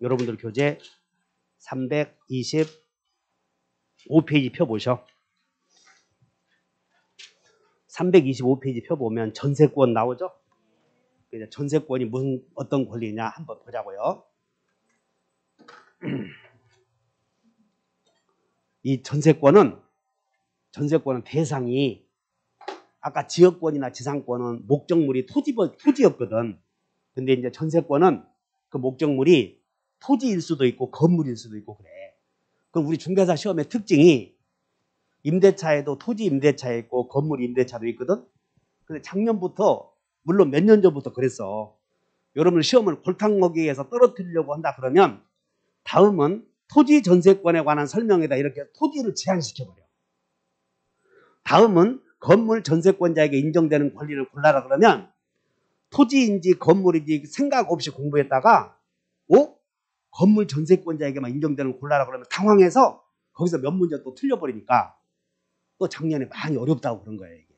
여러분들 교재 325페이지 펴보셔. 325페이지 펴보면 전세권 나오죠? 전세권이 무슨 어떤 권리냐 한번 보자고요. 이 전세권은 대상이 아까 지역권이나 지상권은 목적물이 토지였거든. 근데 이제 전세권은 그 목적물이 토지일 수도 있고 건물일 수도 있고 그래. 그럼 우리 중개사 시험의 특징이 임대차에도 토지 임대차 있고 건물 임대차도 있거든. 근데 작년부터 물론 몇 년 전부터 그랬어. 여러분 시험을 골탕 먹이에서 떨어뜨리려고 한다 그러면 다음은 토지 전세권에 관한 설명에다 이렇게 토지를 제한시켜버려. 다음은 건물 전세권자에게 인정되는 권리를 골라라 그러면 토지인지 건물인지 생각 없이 공부했다가 건물 전세권자에게만 인정되는 걸 골라라 그러면 당황해서 거기서 몇 문제 또 틀려버리니까 또 작년에 많이 어렵다고 그런 거예요. 이게.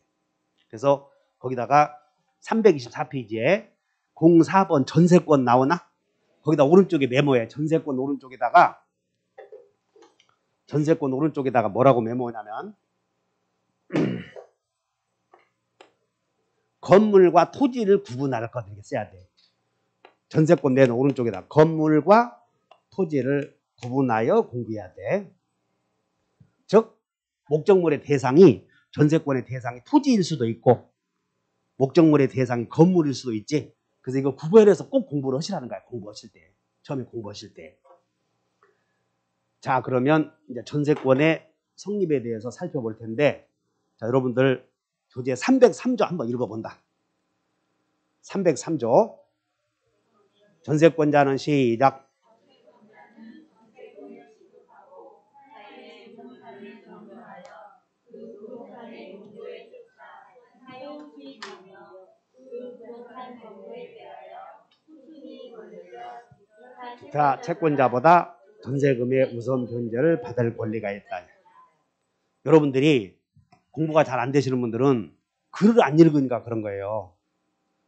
그래서 거기다가 324페이지에 04번 전세권 나오나? 거기다 오른쪽에 메모해. 전세권 오른쪽에다가 뭐라고 메모하냐면 건물과 토지를 구분할 것 이렇게 써야 돼. 전세권 내는 오른쪽에다 건물과 토지를 구분하여 공부해야 돼. 즉 목적물의 대상이 전세권의 대상이 토지일 수도 있고 목적물의 대상이 건물일 수도 있지. 그래서 이거 구별해서 꼭 공부를 하시라는 거야. 공부하실 때. 처음에 공부하실 때. 자, 그러면 이제 전세권의 성립에 대해서 살펴볼 텐데 자, 여러분들 교재 303조 한번 읽어본다. 303조 전세권자는 시작. 자, 채권자보다 전세금의 우선 변제를 받을 권리가 있다. 여러분들이 공부가 잘 안 되시는 분들은 글을 안 읽으니까 그런 거예요.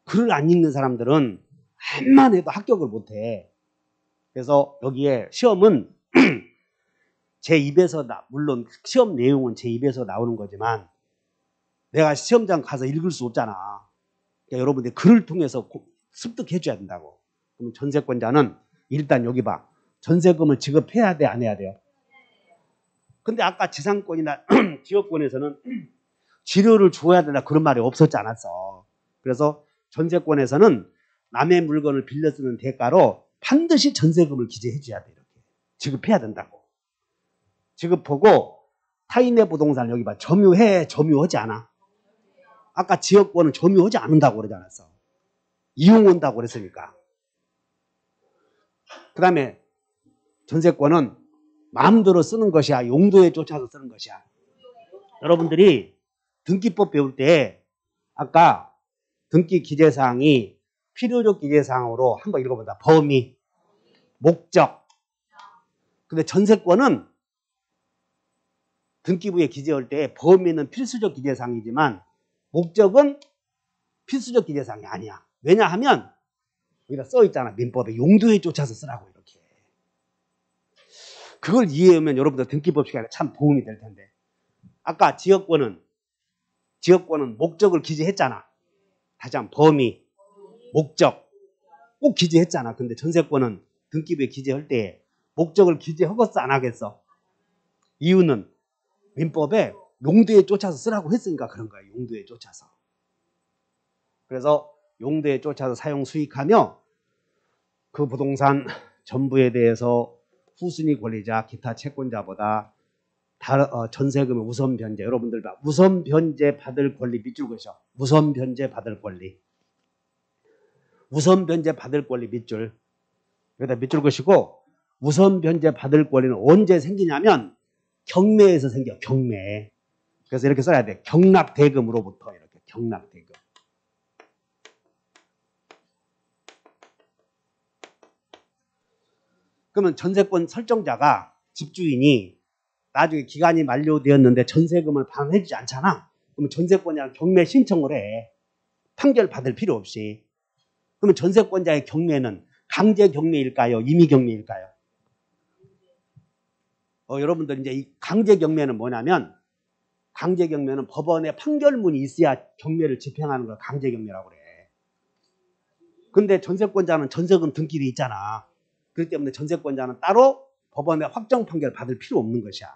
글을 안 읽는 사람들은 한만 해도 합격을 못해. 그래서 여기에 시험은 제 입에서 물론 시험 내용은 제 입에서 나오는 거지만 내가 시험장 가서 읽을 수 없잖아. 그러니까 여러분들이 글을 통해서 습득해 줘야 된다고. 그러면 전세권자는 일단 여기 봐. 전세금을 지급해야 돼, 안 해야 돼요? 근데 아까 지상권이나 지역권에서는 지료를 줘야 된다 그런 말이 없었지 않았어. 그래서 전세권에서는 남의 물건을 빌려 쓰는 대가로 반드시 전세금을 기재해 줘야 돼. 이렇게 지급해야 된다고. 지급하고 타인의 부동산 여기 봐. 점유해, 점유하지 않아. 아까 지역권은 점유하지 않는다고 그러지 않았어. 이용한다고 그랬으니까. 그 다음에 전세권은 마음대로 쓰는 것이야. 용도에 쫓아서 쓰는 것이야. 여러분들이 등기법 배울 때 아까 등기 기재사항이 필요적 기재사항으로 한번 읽어본다. 범위, 목적. 근데 전세권은 등기부에 기재할 때 범위는 필수적 기재사항이지만 목적은 필수적 기재사항이 아니야. 왜냐하면 여기다 써있잖아. 민법에 용도에 쫓아서 쓰라고 이렇게. 그걸 이해하면 여러분들 등기법 시간에 참 도움이 될 텐데. 아까 지역권은 목적을 기재했잖아. 다시 한번 범위, 목적 꼭 기재했잖아. 근데 전세권은 등기부에 기재할 때 목적을 기재하겠어 안 하겠어? 이유는 민법에 용도에 쫓아서 쓰라고 했으니까 그런 거야. 용도에 쫓아서. 그래서 용도에 쫓아서 사용 수익하며 그 부동산 전부에 대해서 후순위 권리자 기타 채권자보다 전세금의 우선 변제. 여러분들 봐. 우선 변제 받을 권리 밑줄 그으셔. 우선 변제 받을 권리. 우선 변제 받을 권리 밑줄. 여기다 밑줄 그으시고 우선 변제 받을 권리는 언제 생기냐면 경매에서 생겨. 경매. 그래서 이렇게 써야 돼. 경납대금으로부터 이렇게 경납대금. 그러면 전세권 설정자가 집주인이 나중에 기간이 만료되었는데 전세금을 반환해주지 않잖아. 그러면 전세권자는 경매 신청을 해. 판결 받을 필요 없이. 그러면 전세권자의 경매는 강제 경매일까요? 임의 경매일까요? 여러분들 이제 이 강제 경매는 뭐냐면 강제 경매는 법원에 판결문이 있어야 경매를 집행하는 걸 강제 경매라고 그래. 근데 전세권자는 전세금 등기도 있잖아. 그렇기 때문에 전세권자는 따로 법원에 확정 판결 받을 필요 없는 것이야.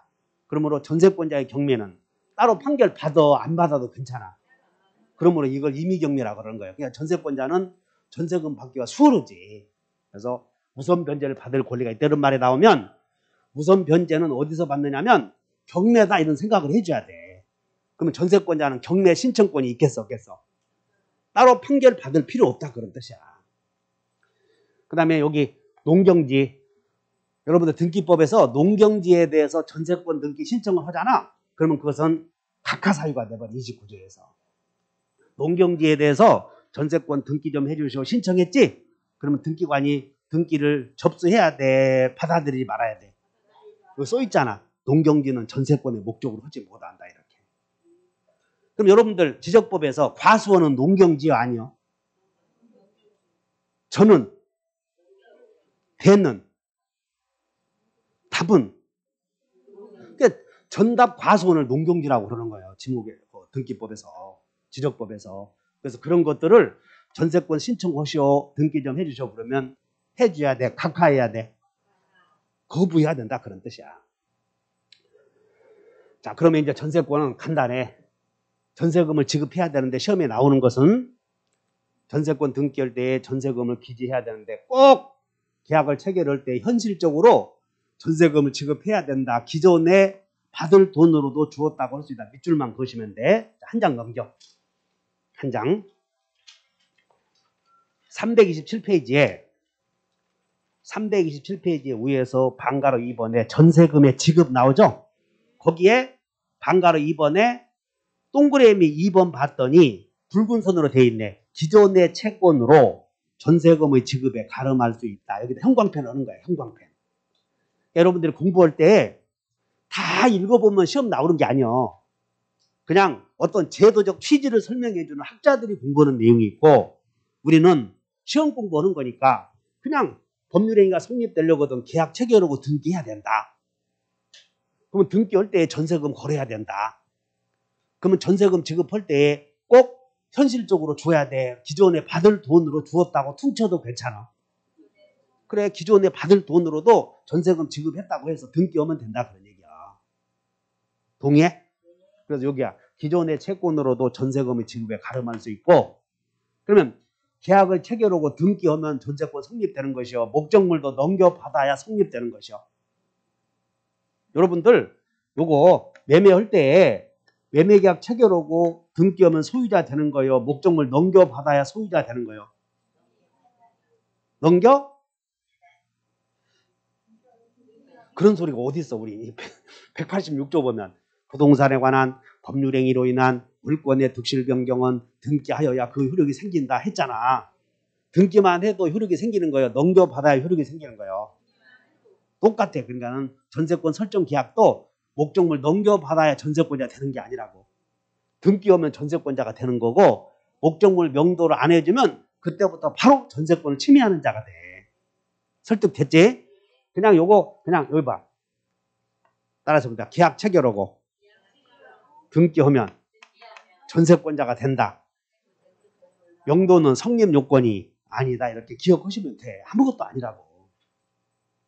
그러므로 전세권자의 경매는 따로 판결 받아 안 받아도 괜찮아. 그러므로 이걸 임의 경매라고 그러는 거예요. 그냥 전세권자는 전세금 받기가 수월하지. 그래서 우선 변제를 받을 권리가 있다 이런 말이 나오면 우선 변제는 어디서 받느냐면 경매다 이런 생각을 해줘야 돼. 그러면 전세권자는 경매 신청권이 있겠어 없겠어? 따로 판결 받을 필요 없다 그런 뜻이야. 그 다음에 여기 농경지. 여러분들 등기법에서 농경지에 대해서 전세권 등기 신청을 하잖아. 그러면 그것은 각하사유가 돼버려 29조에서. 농경지에 대해서 전세권 등기 좀 해주시오 신청했지? 그러면 등기관이 등기를 접수해야 돼? 받아들이지 말아야 돼? 여기 써있잖아. 농경지는 전세권의 목적으로 하지 못한다 이렇게. 그럼 여러분들 지적법에서 과수원은 농경지요 아니요? 저는 대는 답은 그러니까 전답 과수원을 농경지라고 그러는 거예요. 지목에 등기법에서 지적법에서. 그래서 그런 것들을 전세권 신청하시오 등기 좀 해주시오 그러면 해줘야 돼? 각하해야 돼? 거부해야 된다 그런 뜻이야. 자 그러면 이제 전세권은 간단해. 전세금을 지급해야 되는데 시험에 나오는 것은 전세권 등기할 때 전세금을 기재해야 되는데 꼭 계약을 체결할 때 현실적으로 전세금을 지급해야 된다. 기존에 받을 돈으로도 주었다고 할 수 있다. 밑줄만 그으시면 돼. 한 장 넘겨. 한 장. 327페이지에 327페이지에 위에서 방가로 2번에 전세금의 지급 나오죠? 거기에 방가로 2번에 동그라미 2번 봤더니 붉은 선으로 돼 있네. 기존의 채권으로 전세금의 지급에 가름할 수 있다. 여기다 형광펜 하는 거예요. 형광펜. 여러분들이 공부할 때 다 읽어보면 시험 나오는 게 아니에요. 그냥 어떤 제도적 취지를 설명해주는 학자들이 공부하는 내용이 있고 우리는 시험 공부하는 거니까 그냥 법률행위가 성립되려거든 계약 체결하고 등기해야 된다. 그러면 등기할 때 전세금 걸어야 된다. 그러면 전세금 지급할 때 꼭 현실적으로 줘야 돼. 기존에 받을 돈으로 주었다고 퉁쳐도 괜찮아. 그래 기존에 받을 돈으로도 전세금 지급했다고 해서 등기하면 된다 그런 얘기야. 동의해? 그래서 여기야 기존의 채권으로도 전세금의 지급에 가름할 수 있고 그러면 계약을 체결하고 등기하면 전세권 성립되는 것이요. 목적물도 넘겨받아야 성립되는 것이요. 여러분들 요거 매매할 때 매매계약 체결하고 등기하면 소유자 되는 거예요. 목적물 넘겨받아야 소유자 되는 거예요. 넘겨? 그런 소리가 어디 있어 우리 186조 보면 부동산에 관한 법률행위로 인한 물권의 득실 변경은 등기하여야 그 효력이 생긴다 했잖아. 등기만 해도 효력이 생기는 거예요. 넘겨받아야 효력이 생기는 거예요. 똑같아. 그러니까는 전세권 설정 계약도 목적물 넘겨받아야 전세권자가 되는 게 아니라고. 등기하면 전세권자가 되는 거고 목적물 명도를 안 해주면 그때부터 바로 전세권을 침해하는 자가 돼. 설득됐지? 그냥 요거 그냥 여기 봐. 따라서 봅니다. 계약 체결하고 등기하면 전세권자가 된다. 명도는 성립 요건이 아니다. 이렇게 기억하시면 돼. 아무것도 아니라고.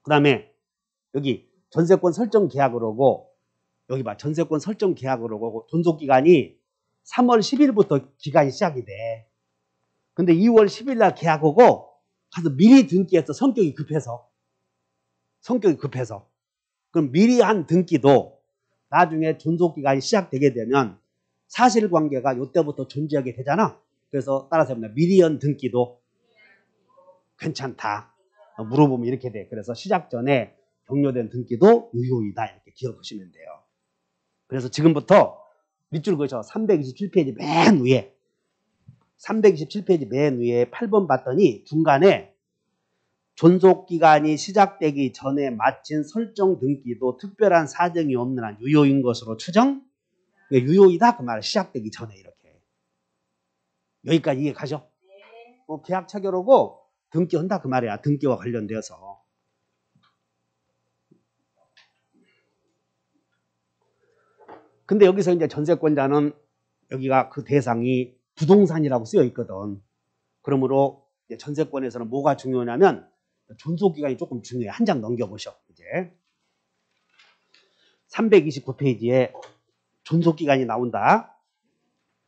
그 다음에 여기 전세권 설정 계약을 하고 여기 봐. 전세권 설정 계약을 하고 존속기간이 3월 10일부터 기간이 시작이 돼. 근데 2월 10일 날 계약하고 가서 미리 등기해서 성격이 급해서 그럼 미리 한 등기도 나중에 존속기간이 시작되게 되면 사실관계가 이때부터 존재하게 되잖아. 그래서 따라서 미리 한 등기도 괜찮다. 물어보면 이렇게 돼. 그래서 시작 전에 격려된 등기도 유효이다. 이렇게 기억하시면 돼요. 그래서 지금부터 밑줄 그으셔. 327페이지 맨 위에 327페이지 맨 위에 8번 봤더니 중간에 존속기간이 시작되기 전에 마친 설정 등기도 특별한 사정이 없는 한 유효인 것으로 추정. 유효이다 그 말 시작되기 전에 이렇게. 여기까지 이해 가죠? 계약 체결하고 등기한다 그 말이야. 등기와 관련되어서. 근데 여기서 이제 전세권자는 여기가 그 대상이 부동산이라고 쓰여 있거든. 그러므로 이제 전세권에서는 뭐가 중요하냐면 존속기간이 조금 중요해. 한 장 넘겨보셔. 이제 329페이지에 존속기간이 나온다.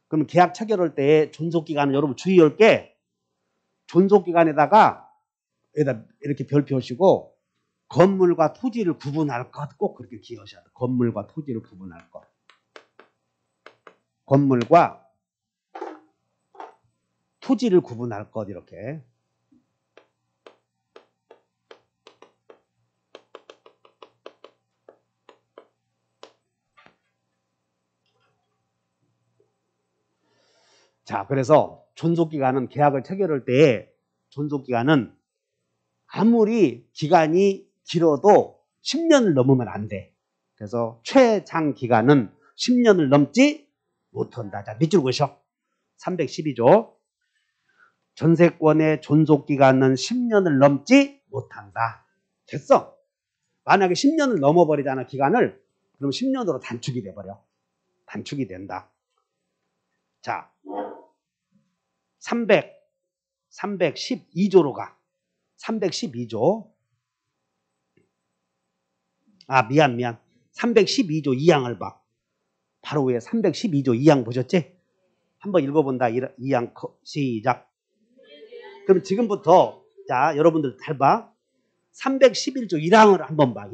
그럼 계약 체결할 때 존속기간은 여러분 주의할 게 존속기간에다가 여기다 이렇게 별표시고 건물과 토지를 구분할 것 꼭 그렇게 기억하셔야 돼. 건물과 토지를 구분할 것. 건물과 토지를 구분할 것 이렇게. 자, 그래서 존속기간은 계약을 체결할 때 존속기간은 아무리 기간이 길어도 10년을 넘으면 안 돼. 그래서 최장 기간은 10년을 넘지 못한다. 자, 밑줄 그으셔. 312조. 전세권의 존속기간은 10년을 넘지 못한다. 됐어. 만약에 10년을 넘어버리잖아, 기간을. 그럼 10년으로 단축이 돼버려. 단축이 된다. 자, 312조로 가. 312조. 아, 미안. 312조 2항을 봐. 바로 위에 312조 2항 보셨지? 한번 읽어본다. 2항 시작. 그럼 지금부터 자, 여러분들 잘 봐. 311조 1항을 한번 봐.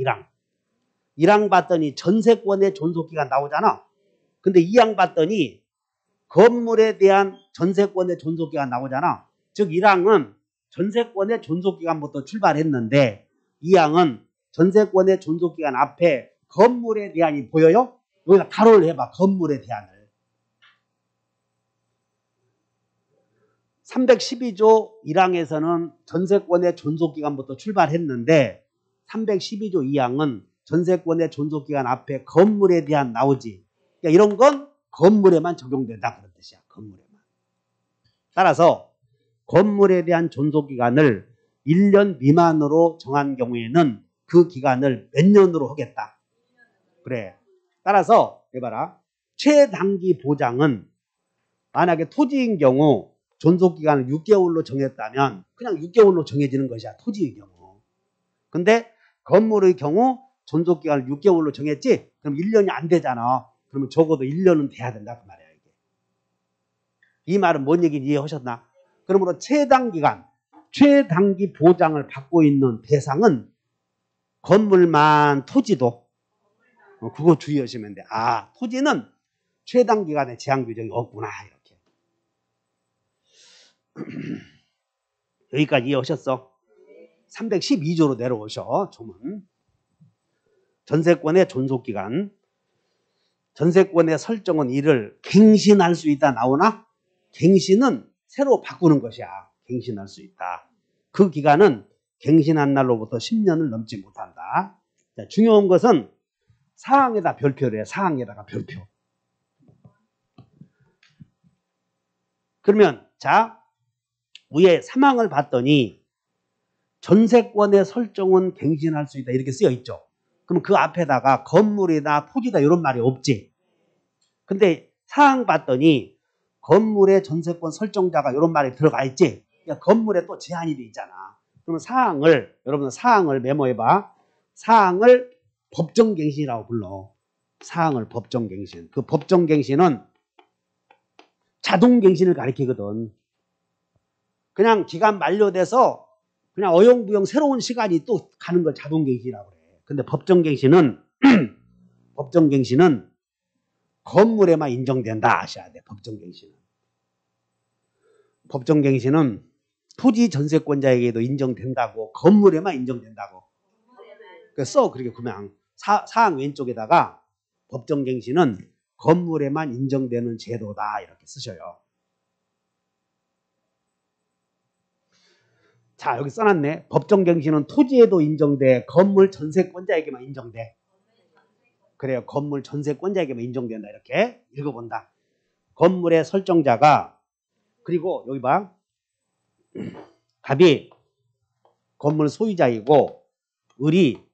1항 봤더니 전세권의 존속기간 나오잖아. 근데 2항 봤더니 건물에 대한 전세권의 존속기간 나오잖아. 즉 1항은 전세권의 존속기간부터 출발했는데 2항은 전세권의 존속기간 앞에 건물에 대한이 보여요? 여기다 가로를 해봐. 건물에 대한을. 312조 1항에서는 전세권의 존속기간부터 출발했는데 312조 2항은 전세권의 존속기간 앞에 건물에 대한 나오지. 그러니까 이런 건 건물에만 적용된다 그런 뜻이야. 건물에만. 따라서 건물에 대한 존속기간을 1년 미만으로 정한 경우에는 그 기간을 몇 년으로 하겠다. 그래. 따라서 해봐라. 최단기 보장은 만약에 토지인 경우 존속기간을 6개월로 정했다면 그냥 6개월로 정해지는 것이야. 토지의 경우. 근데 건물의 경우 존속기간을 6개월로 정했지? 그럼 1년이 안 되잖아. 그러면 적어도 1년은 돼야 된다 그 말이야. 이게. 이 말은 뭔 얘기인지 이해하셨나? 그러므로 최단기간, 최단기 보장을 받고 있는 대상은 건물만 토지도 그거 주의하시면 돼. 아, 토지는 최단기간에 제한 규정이 없구나 이렇게. 여기까지 이해하셨어? 312조로 내려오셔. 조문. 전세권의 존속기간. 전세권의 설정은 이를 갱신할 수 있다 나오나? 갱신은 새로 바꾸는 것이야. 갱신할 수 있다. 그 기간은 갱신한 날로부터 10년을 넘지 못한다. 자, 중요한 것은 사항에다 별표를 해. 사항에다가 별표. 그러면 자, 위에 3항을 봤더니 전세권의 설정은 갱신할 수 있다 이렇게 쓰여 있죠. 그럼 그 앞에다가 건물이나 토지다 이런 말이 없지. 근데 사항 봤더니 건물의 전세권 설정자가 이런 말이 들어가 있지. 그러니까 건물에 또 제한이 돼 있잖아. 그러면 사항을 여러분 사항을 메모해봐. 사항을 법정갱신이라고 불러. 사항을 법정갱신. 그 법정갱신은 자동갱신을 가리키거든. 그냥 기간 만료돼서 그냥 어영부영 새로운 시간이 또 가는 걸 자동갱신이라고 그래. 근데 법정갱신은 법정갱신은 건물에만 인정된다 하셔야 돼. 법정갱신은. 법정갱신은 토지 전세권자에게도 인정된다고 건물에만 인정된다고. 그래서 그렇게 그냥 사항 왼쪽에다가 법정갱신은 건물에만 인정되는 제도다 이렇게 쓰셔요. 자, 여기 써놨네. 법정갱신은 토지에도 인정돼. 건물 전세권자에게만 인정돼. 그래요. 건물 전세권자에게만 인정된다. 이렇게 읽어본다. 건물의 설정자가 그리고 여기 봐. 갑이 건물 소유자이고 을이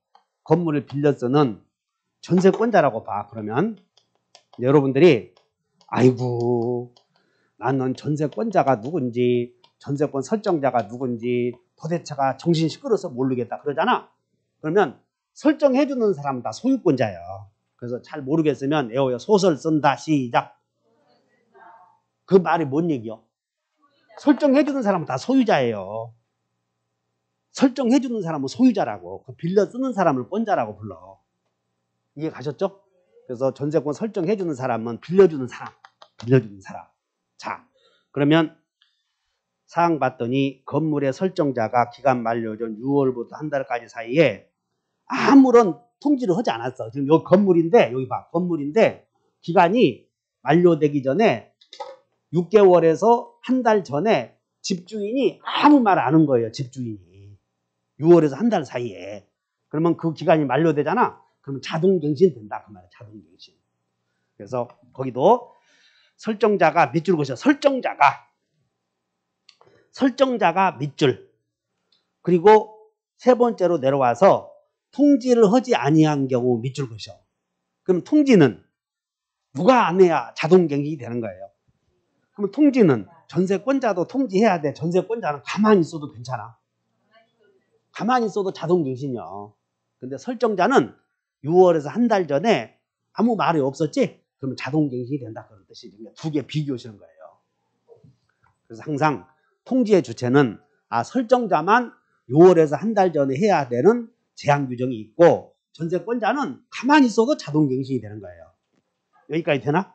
건물을 빌려 쓰는 전세권자라고 봐. 그러면 여러분들이 아이고 나는 전세권자가 누군지 전세권 설정자가 누군지 도대체가 정신 시끄러워서 모르겠다 그러잖아. 그러면 설정해주는 사람은 다 소유권자예요. 그래서 잘 모르겠으면 에어요 소설 쓴다 시작. 그 말이 뭔 얘기요? 설정해주는 사람은 다 소유자예요. 설정해주는 사람은 소유자라고. 그 빌려 쓰는 사람을 권자라고 불러. 이해 가셨죠? 그래서 전세권 설정해주는 사람은 빌려주는 사람. 빌려주는 사람. 자, 그러면 사항 봤더니 건물의 설정자가 기간 만료 전 6월부터 한 달까지 사이에 아무런 통지를 하지 않았어. 지금 여기 건물인데, 여기 봐. 건물인데 기간이 만료되기 전에 6개월에서 한 달 전에 집주인이 아무 말 안 한 거예요. 집주인이. 6월에서 한 달 사이에. 그러면 그 기간이 만료되잖아. 그러면 자동갱신 된다. 그 말이야. 자동갱신. 그래서 거기도 설정자가 밑줄 그으셔. 설정자가 밑줄. 그리고 세 번째로 내려와서 통지를 하지 아니한 경우 밑줄 그으셔. 그럼 통지는 누가 안 해야 자동갱신이 되는 거예요. 그럼 통지는 전세권자도 통지해야 돼. 전세권자는 가만히 있어도 괜찮아. 가만히 있어도 자동갱신이야. 근데 설정자는 6월에서 한 달 전에 아무 말이 없었지? 그러면 자동갱신이 된다. 그런 뜻이 두 개 비교하시는 거예요. 그래서 항상 통지의 주체는 설정자만 6월에서 한 달 전에 해야 되는 제한 규정이 있고 전세권자는 가만히 있어도 자동갱신이 되는 거예요. 여기까지 되나?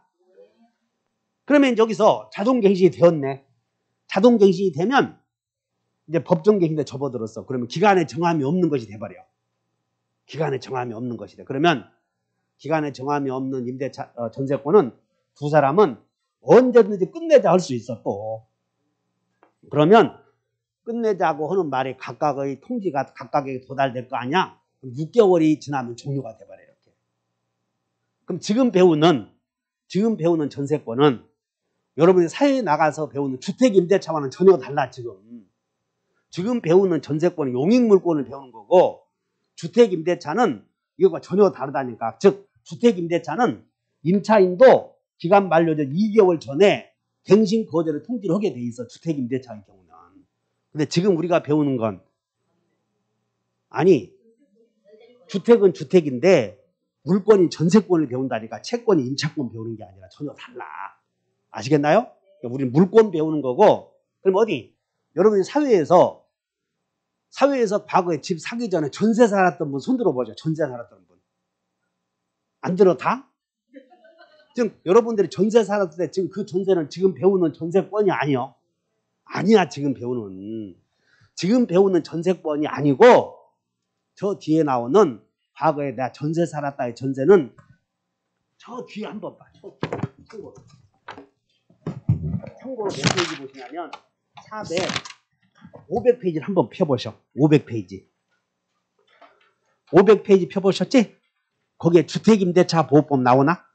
그러면 여기서 자동갱신이 되었네. 자동갱신이 되면 이제 법정갱신에 접어들었어. 그러면 기간에 정함이 없는 것이 돼버려. 기간에 정함이 없는 것이 돼. 그러면 기간에 정함이 없는 임대차 전세권은 두 사람은 언제든지 끝내자 할 수 있어 또. 그러면 끝내자고 하는 말이 각각의 통지가 각각에게 도달될 거 아니야? 그럼 6개월이 지나면 종료가 돼버려 이렇게. 그럼 지금 배우는 전세권은 여러분이 사회에 나가서 배우는 주택임대차와는 전혀 달라 지금. 지금 배우는 전세권은 용익물권을 배우는 거고 주택임대차는 이거가 전혀 다르다니까. 즉 주택임대차는 임차인도 기간 만료 전 2개월 전에 갱신 거절을 통지를 하게 돼 있어. 주택임대차의 경우는. 근데 지금 우리가 배우는 건 아니 주택은 주택인데 물권이 전세권을 배운다니까. 채권이 임차권 배우는 게 아니라 전혀 달라. 아시겠나요? 우리는 물권 배우는 거고. 그럼 어디? 여러분이 사회에서 과거에 집 사기 전에 전세 살았던 분 손 들어보죠. 전세 살았던 분. 안 들어 다? 지금 여러분들이 전세 살았을 때 지금 그 전세는 지금 배우는 전세권이 아니요. 아니야 지금 배우는 전세권이 아니고 저 뒤에 나오는 과거에 내가 전세 살았다의 전세는 저 뒤에 한번 봐. 참고로 몇 페이지 보시냐면 500페이지를 한번 펴보셔. 500페이지. 500페이지 펴보셨지? 거기에 주택임대차 보호법 나오나?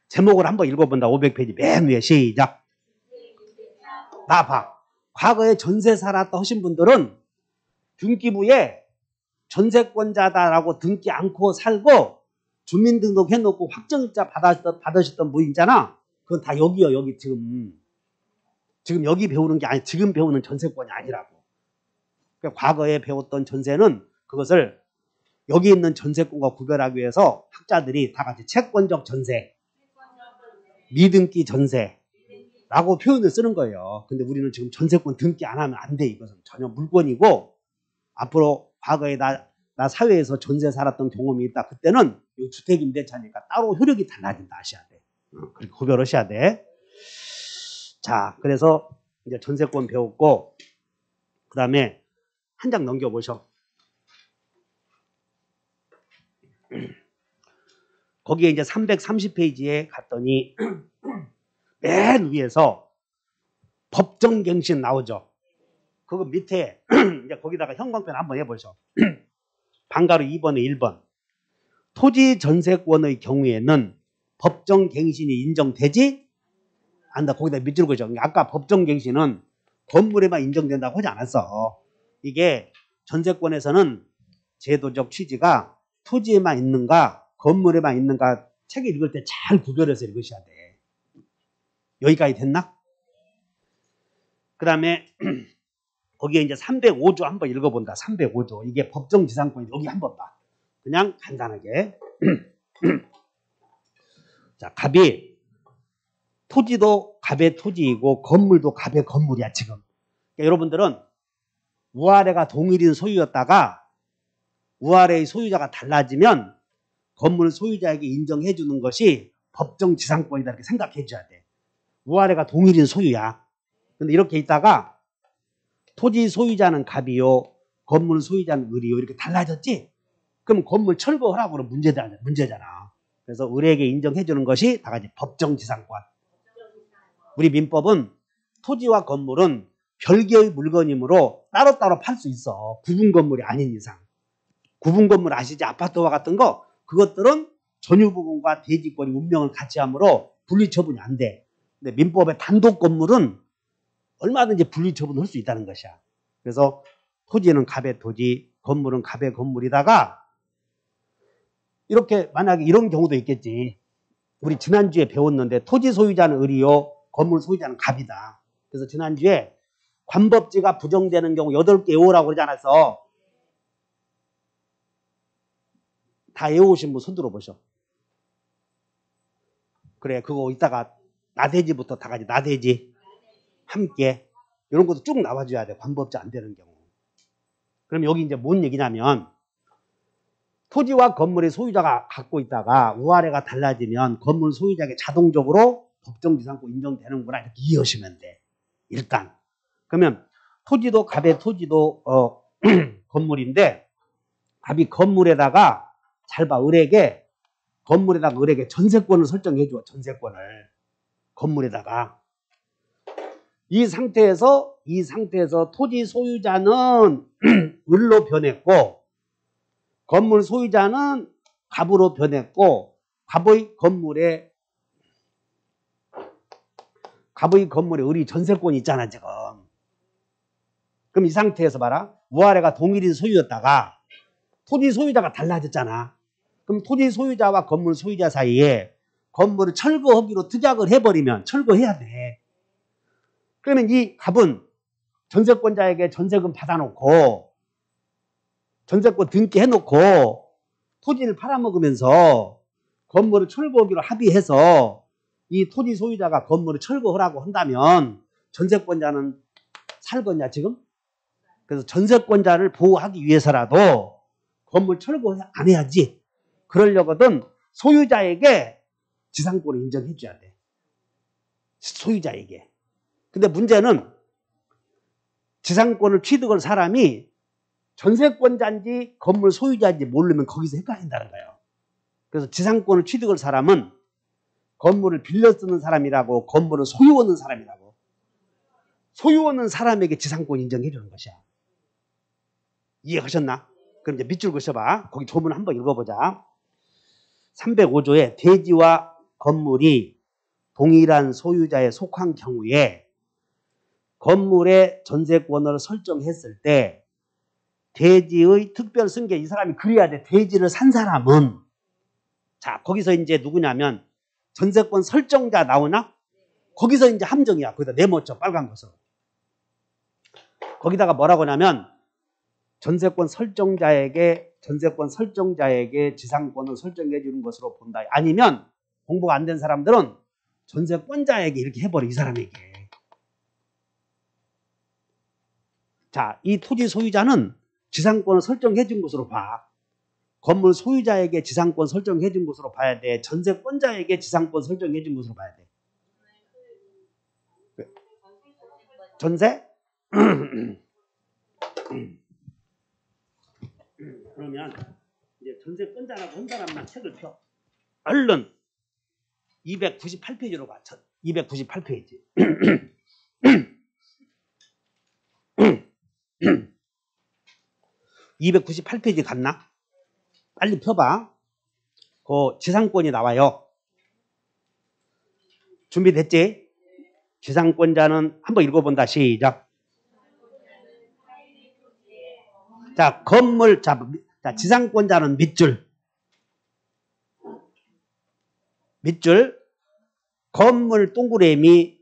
제목을 한번 읽어본다. 500페이지 맨 위에 시작. 나 봐. 과거에 전세 살았다 하신 분들은 등기부에 전세권자다라고 등기 않고 살고 주민등록 해놓고 확정일자 받으셨던 분이잖아. 그건 다 여기요. 여기 지금 여기 배우는 게 아니, 지금 배우는 전세권이 아니라고. 그러니까 과거에 배웠던 전세는 그것을 여기 있는 전세권과 구별하기 위해서 학자들이 다 같이 채권적 전세, 미등기 전세라고 표현을 쓰는 거예요. 근데 우리는 지금 전세권 등기 안 하면 안 돼. 이것은 전혀 물권이고 앞으로 과거에 나 사회에서 전세 살았던 경험이 있다. 그때는 주택임대차니까 따로 효력이 달라진다 하셔야 돼. 그렇게 구별하셔야 돼. 자, 그래서 이제 전세권 배웠고 그 다음에 한 장 넘겨보셔. 거기에 이제 330페이지에 갔더니 맨 위에서 법정갱신 나오죠. 그거 밑에 이제 거기다가 형광펜 한번 해보셔. 방가로 2번에 1번. 토지 전세권의 경우에는 법정갱신이 인정되지 않는다. 거기다 밑줄 그죠. 아까 법정갱신은 건물에만 인정된다고 하지 않았어. 이게 전세권에서는 제도적 취지가 토지에만 있는가 건물에만 있는가 책을 읽을 때 잘 구별해서 읽으셔야 돼. 여기까지 됐나? 그 다음에 거기에 이제 305조 한번 읽어본다. 305조. 이게 법정지상권이 여기 한번 봐. 그냥 간단하게. 자, 갑이 토지도 갑의 토지이고 건물도 갑의 건물이야 지금. 그러니까 여러분들은 우아래가 동일인 소유였다가 우아래의 소유자가 달라지면 건물 소유자에게 인정해 주는 것이 법정지상권이다 이렇게 생각해 줘야 돼. 우아래가 동일인 소유야. 근데 이렇게 있다가 토지 소유자는 갑이요 건물 소유자는 을이요 이렇게 달라졌지? 그럼 건물 철거하라고 그러면 문제잖아. 그래서 을에게 인정해 주는 것이 다 같이 법정지상권. 우리 민법은 토지와 건물은 별개의 물건이므로 따로따로 팔 수 있어. 구분 건물이 아닌 이상. 구분 건물 아시지? 아파트와 같은 거 그것들은 전유부분과 대지권이 운명을 같이 하므로 분리처분이 안 돼. 근데 민법의 단독 건물은 얼마든지 분리처분할 수 있다는 것이야. 그래서 토지는 갑의 토지, 건물은 갑의 건물이다가 이렇게 만약에 이런 경우도 있겠지. 우리 지난주에 배웠는데 토지 소유자는 을이요, 건물 소유자는 갑이다. 그래서 지난주에 관법지가 부정되는 경우 8개 외우라고 그러지 않았어? 다 외우신 분 손 들어보셔. 그래, 그거 이따가 나대지부터 다 같이 나대지 함께 이런 것도 쭉 나와줘야 돼. 관법지 안 되는 경우. 그럼 여기 이제 뭔 얘기냐면 토지와 건물의 소유자가 갖고 있다가 우아래가 달라지면 건물 소유자에게 자동적으로 법정지상권 인정되는구나 이렇게 이해하시면 돼. 일단 그러면 토지도 갑의 토지도 건물인데 갑이 건물에다가 잘 봐. 을에게 건물에다가 을에게 전세권을 설정해 줘. 전세권을 건물에다가 이 상태에서 토지 소유자는 을로 변했고 건물 소유자는 갑으로 변했고 갑의 건물에 을이 전세권이 있잖아 지금. 그럼 이 상태에서 봐라. 우아래가 동일인 소유였다가 토지 소유자가 달라졌잖아. 그럼 토지 소유자와 건물 소유자 사이에 건물을 철거하기로 투약을 해버리면 철거해야 돼. 그러면 이 갑은 전세권자에게 전세금 받아놓고 전세권 등기해놓고 토지를 팔아먹으면서 건물을 철거하기로 합의해서 이 토지 소유자가 건물을 철거하라고 한다면 전세권자는 살겠냐 지금? 그래서 전세권자를 보호하기 위해서라도 건물 철거 안 해야지. 그러려거든 소유자에게 지상권을 인정해 줘야 돼. 소유자에게. 근데 문제는 지상권을 취득할 사람이 전세권자인지 건물 소유자인지 모르면 거기서 헷갈린다는 거예요. 그래서 지상권을 취득할 사람은 건물을 빌려 쓰는 사람이라고 건물을 소유하는 사람이라고 소유하는 사람에게 지상권 인정해 주는 것이야. 이해하셨나? 그럼 이제 밑줄 그셔봐. 거기 조문 한번 읽어보자. 305조에 대지와 건물이 동일한 소유자에 속한 경우에 건물의 전세권을 설정했을 때 대지의 특별 승계 이 사람이 그래야 돼. 대지를 산 사람은 자 거기서 이제 누구냐면 전세권 설정자 나오나? 거기서 이제 함정이야. 거기다 네모쳐 빨간 것으로. 거기다가 뭐라고 하냐면 전세권 설정자에게 지상권을 설정해 주는 것으로 본다. 아니면 공부가 안 된 사람들은 전세권자에게 이렇게 해버려. 이 사람에게. 자, 이 토지 소유자는 지상권을 설정해 준 것으로 봐. 건물 소유자에게 지상권 설정해 준 것으로 봐야 돼. 전세권자에게 지상권 설정해 준 것으로 봐야 돼. 전세? 그러면 이제 전세권자라고 한 사람만 책을 펴. 얼른 298페이지로 가. 298페이지. 298페이지 갔나? 빨리 펴봐. 그 지상권이 나와요. 준비됐지? 지상권자는 한번 읽어본다. 시작. 자, 건물, 자, 지상권자는 밑줄. 밑줄. 건물 동그라미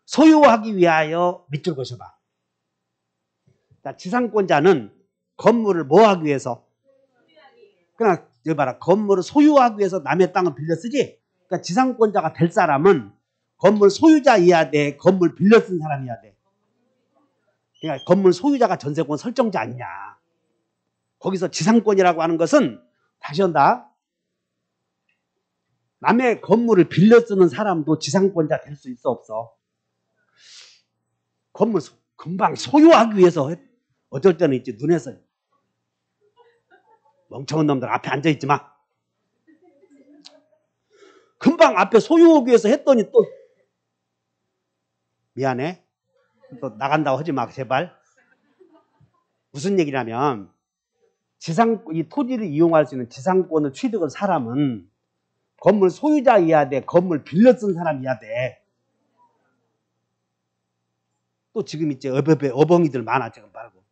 소유하기 위하여 밑줄 그어봐. 자, 지상권자는 건물을 뭐 하기 위해서? 그냥 여기 봐라. 건물을 소유하기 위해서 남의 땅을 빌려 쓰지. 그러니까 지상권자가 될 사람은 건물 소유자이어야 돼. 건물 빌려 쓴 사람이어야 돼. 그러니까 건물 소유자가 전세권 설정자 아니냐. 거기서 지상권이라고 하는 것은 다시 한다. 남의 건물을 빌려 쓰는 사람도 지상권자 될 수 있어 없어? 건물 금방 소유하기 위해서 어쩔 때는 있지. 눈에서 멍청한 놈들 앞에 앉아있지 마. 금방 앞에 소유하기 위해서 했더니 또 미안해. 또 나간다고 하지 마 제발. 무슨 얘기냐면 이 토지를 이용할 수 있는 지상권을 취득한 사람은 건물 소유자이어야 돼. 건물 빌려 쓴 사람이어야 돼. 또 지금 이제 어벙이들 많아 지금 말고.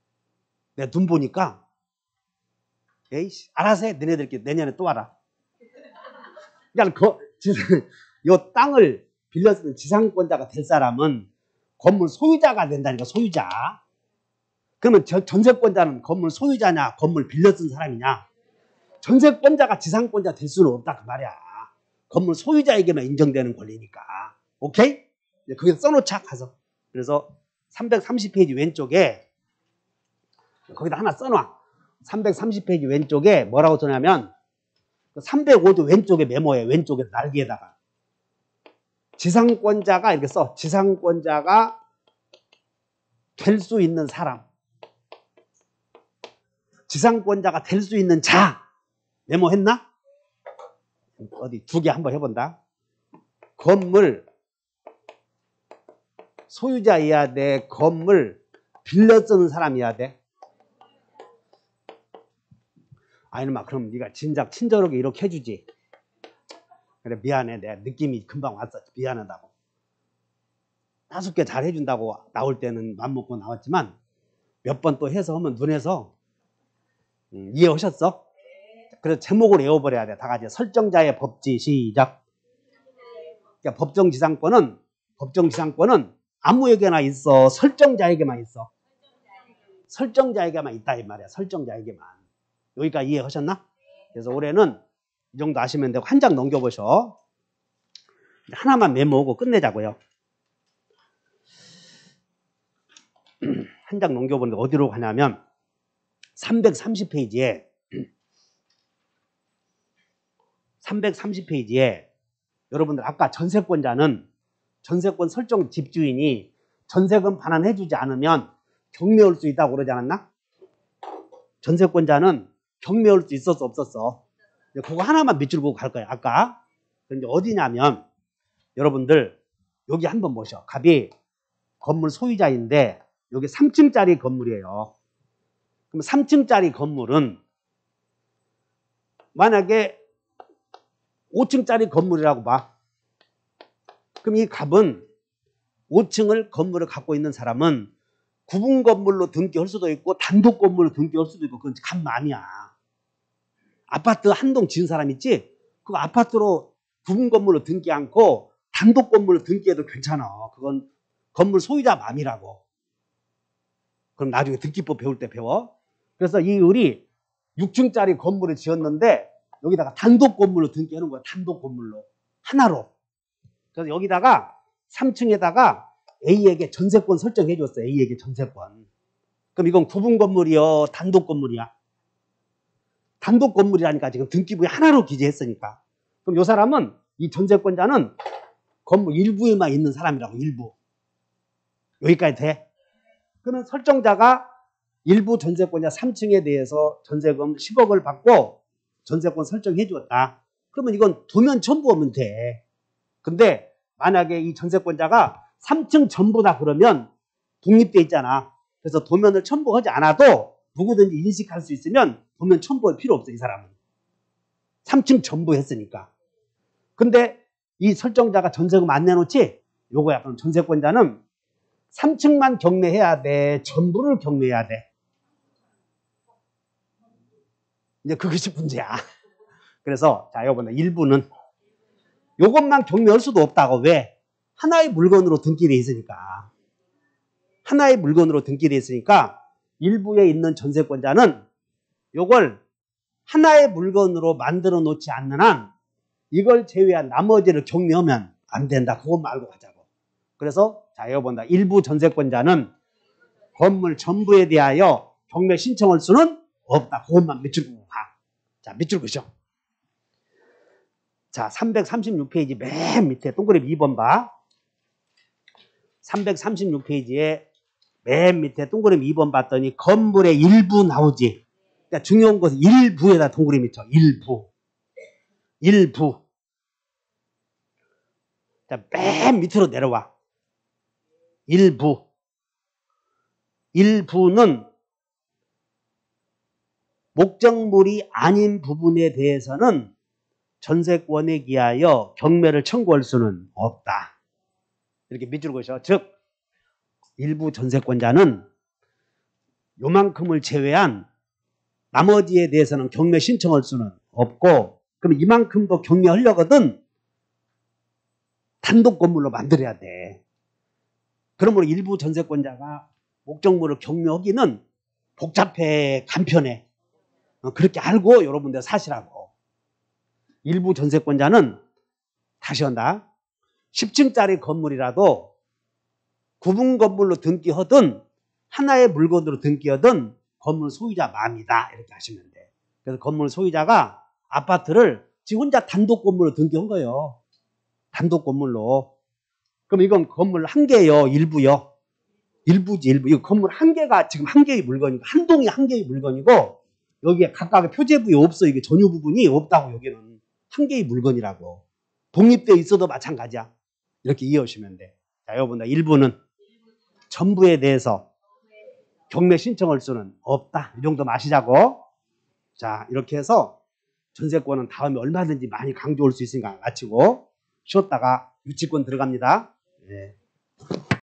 내가 눈 보니까 에이씨 알아서 해. 너네들끼리 내년에 또 와라. 그냥 이 땅을 빌려 쓰는 지상권자가 될 사람은 건물 소유자가 된다니까. 소유자. 그러면 전세권자는 건물 소유자냐 건물 빌려 쓴 사람이냐. 전세권자가 지상권자 될 수는 없다 그 말이야. 건물 소유자에게만 인정되는 권리니까. 오케이? 거기서 써놓자 가서. 그래서 330페이지 왼쪽에 거기다 하나 써놔. 330페이지 왼쪽에 뭐라고 써냐면 305도 왼쪽에 메모해. 왼쪽에 날개에다가 지상권자가 이렇게 써. 지상권자가 될 수 있는 사람. 지상권자가 될 수 있는 자. 메모했나? 어디 두 개 한번 해본다. 건물 소유자이어야 돼. 건물 빌려 쓰는 사람이어야 돼. 아니면 그럼 네가 진작 친절하게 이렇게 해주지. 그래 미안해. 내가 느낌이 금방 왔어. 미안하다고. 5개 잘 해준다고 나올 때는 맘먹고 나왔지만 몇 번 또 해서 하면 눈에서 이해하셨어? 그래서 제목을 외워버려야 돼. 다 같이. 설정자의 법지 시작. 그러니까 법정지상권은 아무에게나 있어. 설정자에게만 있어. 설정자에게만 있다 이 말이야. 설정자에게만. 여기까지 이해하셨나? 그래서 올해는 이 정도 아시면 되고 한 장 넘겨보셔. 하나만 메모하고 끝내자고요. 한 장 넘겨보는데 어디로 가냐면 330페이지에 여러분들 아까 전세권자는 전세권 설정 집주인이 전세금 반환해주지 않으면 경매할 수 있다고 그러지 않았나? 전세권자는 경매할 수 있었어 없었어? 그거 하나만 밑줄 보고 갈 거야. 아까. 그런데 어디냐면 여러분들 여기 한번 보셔. 갑이 건물 소유자인데 여기 3층짜리 건물이에요. 그럼 3층짜리 건물은 만약에 5층짜리 건물이라고 봐. 그럼 이 갑은 5층을 건물을 갖고 있는 사람은 구분 건물로 등기할 수도 있고 단독 건물로 등기할 수도 있고 그건 갑 마음이야. 아파트 한 동 지은 사람 있지? 그거 아파트로 구분 건물로 등기 않고 단독 건물로 등기해도 괜찮아. 그건 건물 소유자 마음이라고. 그럼 나중에 등기법 배울 때 배워. 그래서 이 을이 6층짜리 건물을 지었는데 여기다가 단독 건물로 등기하는 거야. 단독 건물로. 하나로. 그래서 여기다가 3층에다가 A에게 전세권 설정해 줬어. A에게 전세권. 그럼 이건 구분 건물이요? 단독 건물이야? 단독 건물이라니까 지금 등기부에 하나로 기재했으니까. 그럼 이 사람은 이 전세권자는 건물 일부에만 있는 사람이라고. 일부. 여기까지 돼? 그러면 설정자가 일부 전세권자 3층에 대해서 전세금 10억을 받고 전세권 설정해 주었다. 그러면 이건 도면 첨부하면 돼. 근데 만약에 이 전세권자가 3층 전부 다 그러면 독립돼 있잖아. 그래서 도면을 첨부하지 않아도 누구든지 인식할 수 있으면 도면 첨부할 필요 없어. 이 사람은 3층 전부 했으니까. 근데 이 설정자가 전세금 안 내놓지? 요거야. 그럼 전세권자는 3층만 경매해야 돼? 전부를 경매해야 돼? 이제 그것이 문제야. 그래서 자, 여러분 일부는 요것만 경매할 수도 없다고. 왜? 하나의 물건으로 등기돼 있으니까. 하나의 물건으로 등기돼 있으니까 일부에 있는 전세권자는 요걸 하나의 물건으로 만들어 놓지 않는 한 이걸 제외한 나머지를 경매하면 안 된다. 그것만 알고 가자고. 그래서 자, 여러분 일부 전세권자는 건물 전부에 대하여 경매 신청할 수는 없다. 그것만 밑줄 긋고 가. 자, 밑줄 그죠? 자, 336페이지 맨 밑에 동그라미 2번 봐. 336페이지에 맨 밑에 동그라미 2번 봤더니 건물의 일부 나오지. 그러니까 중요한 것은 일부에다 동그라미 쳐. 일부. 일부. 자, 맨 밑으로 내려와. 일부. 일부는 목적물이 아닌 부분에 대해서는 전세권에 기하여 경매를 청구할 수는 없다. 이렇게 밑줄 그으셔. 즉 일부 전세권자는 요만큼을 제외한 나머지에 대해서는 경매 신청할 수는 없고, 그럼 이만큼도 경매하려거든 단독 건물로 만들어야 돼. 그러므로 일부 전세권자가 목적물을 경매하기는 복잡해, 간편해. 그렇게 알고 여러분들 사시라고. 일부 전세권자는 다시 한다. 10층짜리 건물이라도 구분 건물로 등기하든 하나의 물건으로 등기하든 건물 소유자 마음이다. 이렇게 하시면 돼. 그래서 건물 소유자가 아파트를 지 혼자 단독 건물로 등기한 거예요. 단독 건물로. 그럼 이건 건물 한 개요, 일부요. 일부지, 일부. 이거 건물 한 개가 지금 한 개의 물건이고, 한 동이 한 개의 물건이고, 여기에 각각의 표제부에 없어. 이게 전유 부분이 없다고. 여기는 한 개의 물건이라고. 독립되어 있어도 마찬가지야. 이렇게 이해하시면 돼. 자, 여러분들 일부는 전부에 대해서 경매 신청할 수는 없다. 이 정도 마시자고. 자, 이렇게 해서 전세권은 다음에 얼마든지 많이 강조할 수 있으니까 마치고 쉬었다가 유치권 들어갑니다. 네.